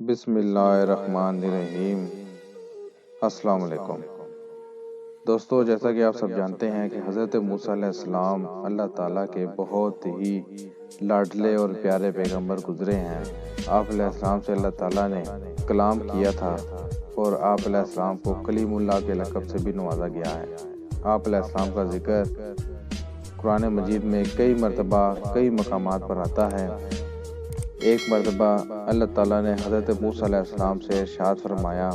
بسم اللہ الرحمن الرحیم۔ السلام علیکم دوستو، جیسا کہ آپ سب جانتے ہیں کہ حضرت موسیٰ علیہ السلام اللہ تعالیٰ کے بہت ہی لاڈلے اور پیارے پیغمبر گزرے ہیں۔ آپ علیہ السلام سے اللہ تعالیٰ نے کلام کیا تھا اور آپ علیہ السلام کو کلیم اللہ کے لقب سے بھی نوازا گیا ہے۔ آپ علیہ السلام کا ذکر قرآن مجید میں کئی مرتبہ کئی مقامات پر آتا ہے۔ ایک مرتبہ اللہ تعالیٰ نے حضرت موسیٰ علیہ السلام سے ارشاد فرمایا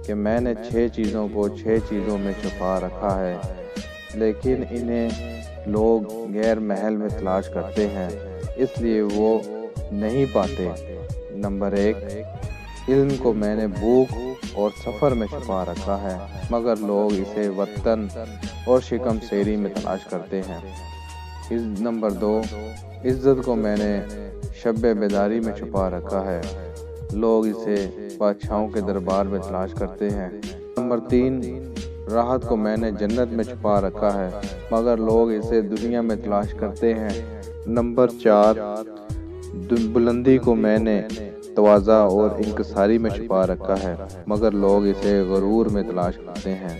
کہ میں نے 6 چیزوں کو 6 چیزوں میں چھپا رکھا ہے، لیکن انہیں لوگ غیر محل میں تلاش کرتے ہیں، اس لیے وہ نہیں پاتے۔ نمبر 1، علم کو میں نے بھوک اور سفر میں چھپا رکھا ہے، مگر لوگ اسے وطن اور شکم سیری میں تلاش کرتے ہیں۔ نمبر 2، عزت کو میں نے شب بیداری میں چھپا رکھا ہے، لوگ اسے بادشاہوں کے دربار میں تلاش کرتے ہیں۔ نمبر 3، راحت کو میں نے جنت میں چھپا رکھا ہے، مگر لوگ اسے دنیا میں تلاش کرتے ہیں۔ نمبر 4، بلندی کو میں نے تواضع اور انکساری میں چھپا رکھا ہے، مگر لوگ اسے غرور میں تلاش کرتے ہیں۔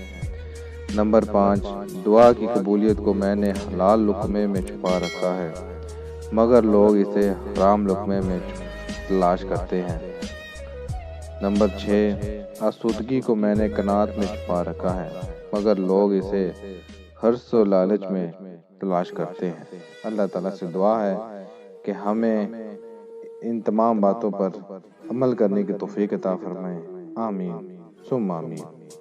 نمبر 5، دعا کی قبولیت کو میں نے حلال لقمے میں چھپا رکھا ہے، مگر لوگ اسے حرام لقمے میں تلاش کرتے ہیں۔ نمبر 6، آسودگی کو میں نے قناعت میں چھپا رکھا ہے، مگر لوگ اسے حرص و لالچ میں تلاش کرتے ہیں۔ اللہ تعالیٰ سے دعا ہے کہ ہمیں ان تمام باتوں پر عمل کرنے کی توفیق عطا فرمائے۔ آمین ثم آمین۔